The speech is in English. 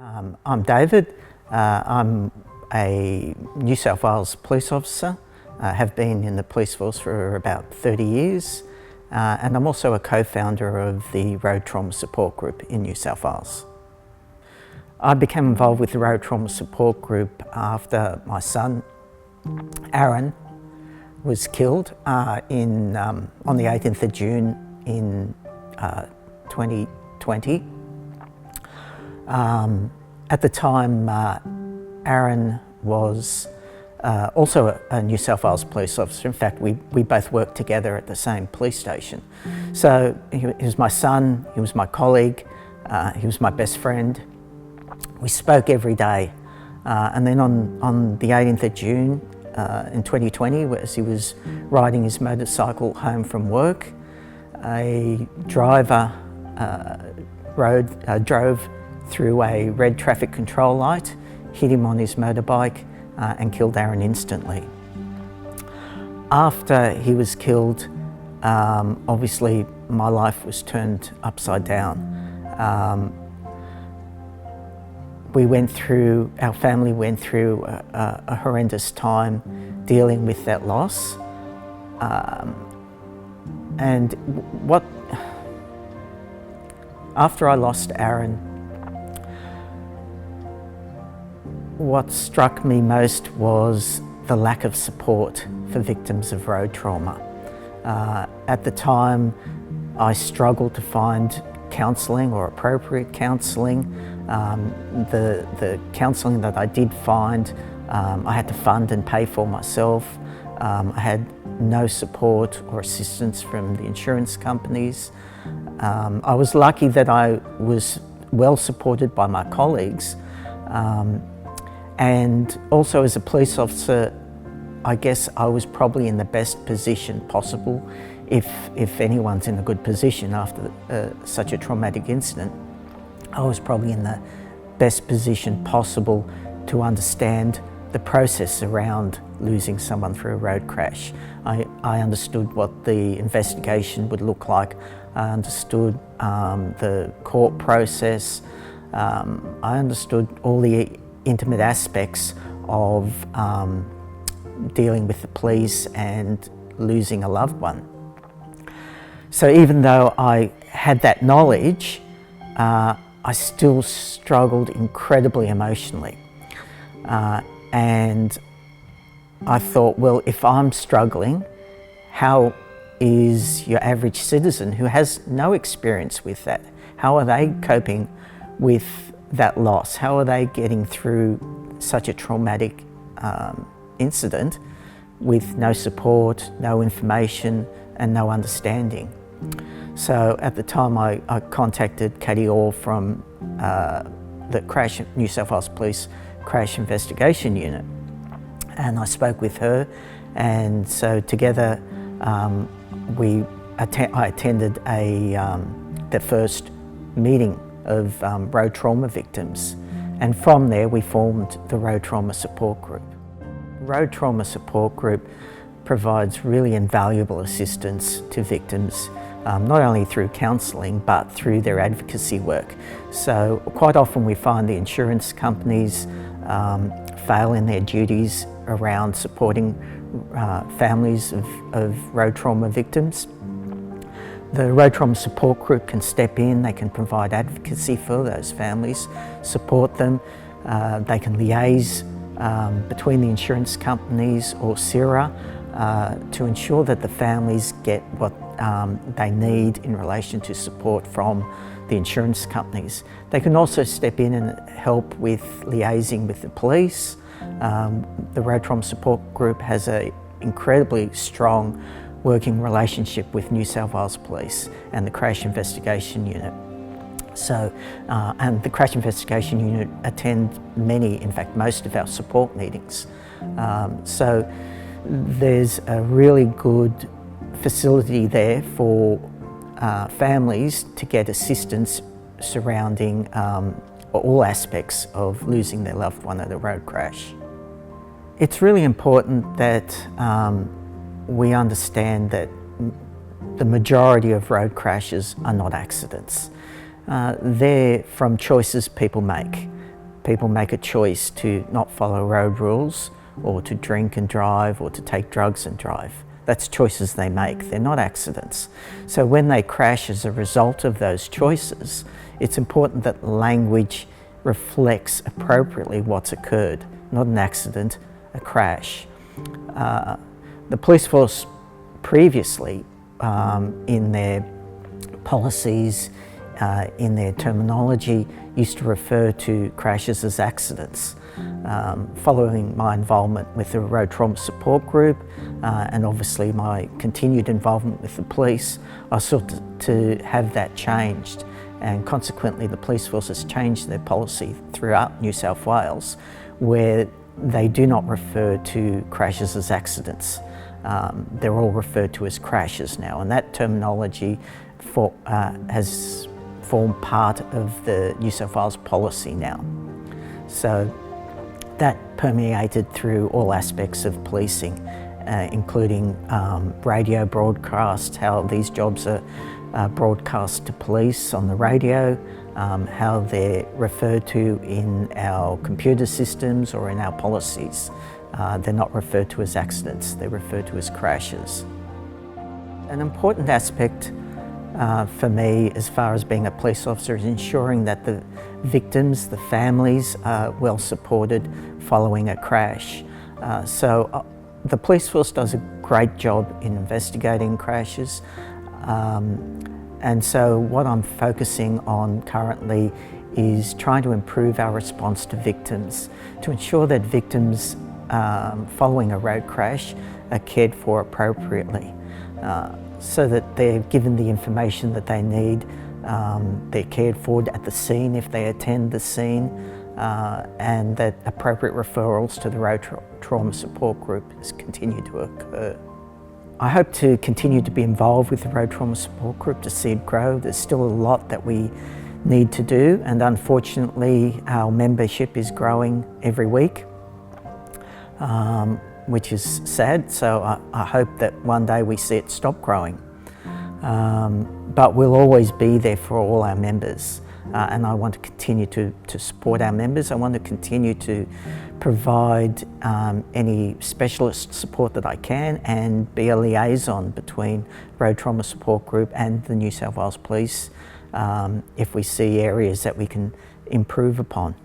I'm David. I'm a New South Wales police officer. I have been in the police force for about 30 years and I'm also a co-founder of the Road Trauma Support Group in New South Wales. I became involved with the Road Trauma Support Group after my son Aaron was killed on the 18th of June in 2020. At the time, Aaron was also a New South Wales police officer. In fact, we both worked together at the same police station. So he was my son, he was my colleague, he was my best friend. We spoke every day. And then on the 18th of June in 2020, as he was riding his motorcycle home from work, a driver drove through a red traffic control light, hit him on his motorbike and killed Aaron instantly. After he was killed, obviously my life was turned upside down. Our family went through a horrendous time dealing with that loss. After I lost Aaron, what struck me most was the lack of support for victims of road trauma. At the time, I struggled to find counselling or appropriate counselling. The counselling that I did find, I had to fund and pay for myself. I had no support or assistance from the insurance companies. I was lucky that I was well supported by my colleagues. And also as a police officer, I guess I was probably in the best position possible, if anyone's in a good position after such a traumatic incident. I was probably in the best position possible to understand the process around losing someone through a road crash. I understood what the investigation would look like. I understood the court process. I understood all the intimate aspects of dealing with the police and losing a loved one. So even though I had that knowledge, I still struggled incredibly emotionally. And I thought, well, if I'm struggling, how is your average citizen who has no experience with that? How are they coping with that loss? How are they getting through such a traumatic incident with no support, no information, and no understanding? So at the time I contacted Katie Orr from the New South Wales Police Crash Investigation Unit, and I spoke with her, and so together I attended the first meeting of road trauma victims, and from there we formed the Road Trauma Support Group. Road Trauma Support Group provides really invaluable assistance to victims, not only through counselling but through their advocacy work. So quite often we find the insurance companies fail in their duties around supporting families of road trauma victims. The Road Trauma Support Group can step in, they can provide advocacy for those families, support them, they can liaise between the insurance companies or CIRA to ensure that the families get what they need in relation to support from the insurance companies. They can also step in and help with liaising with the police. The Road Trauma Support Group has an incredibly strong working relationship with New South Wales Police and the Crash Investigation Unit. So, and the Crash Investigation Unit attend many, in fact most of our support meetings. So there's a really good facility there for families to get assistance surrounding all aspects of losing their loved one at a road crash. It's really important that we understand that the majority of road crashes are not accidents. They're from choices people make. people make a choice to not follow road rules, or to drink and drive, or to take drugs and drive. That's choices they make, they're not accidents. So when they crash as a result of those choices, it's important that language reflects appropriately what's occurred, not an accident, a crash. The police force previously, in their policies, in their terminology, used to refer to crashes as accidents. Following my involvement with the Road Trauma Support Group and obviously my continued involvement with the police, I sought to have that changed, and consequently the police force has changed their policy throughout New South Wales, where they do not refer to crashes as accidents. They're all referred to as crashes now, and that terminology has formed part of the New South Wales policy now. So that permeated through all aspects of policing, including radio broadcast, how these jobs are broadcast to police on the radio, how they're referred to in our computer systems or in our policies. They're not referred to as accidents, they're referred to as crashes. An important aspect for me, as far as being a police officer, is ensuring that the victims, the families, are well supported following a crash. So the police force does a great job in investigating crashes, and so what I'm focusing on currently is trying to improve our response to victims, to ensure that victims following a road crash are cared for appropriately, so that they're given the information that they need, they're cared for at the scene if they attend the scene, and that appropriate referrals to the Road Trauma Support Group continue to occur. I hope to continue to be involved with the Road Trauma Support Group to see it grow. There's still a lot that we need to do, and unfortunately our membership is growing every week, which is sad. So I hope that one day we see it stop growing. But we'll always be there for all our members, and I want to continue to support our members. I want to continue to provide any specialist support that I can, and be a liaison between Road Trauma Support Group and the New South Wales Police if we see areas that we can improve upon.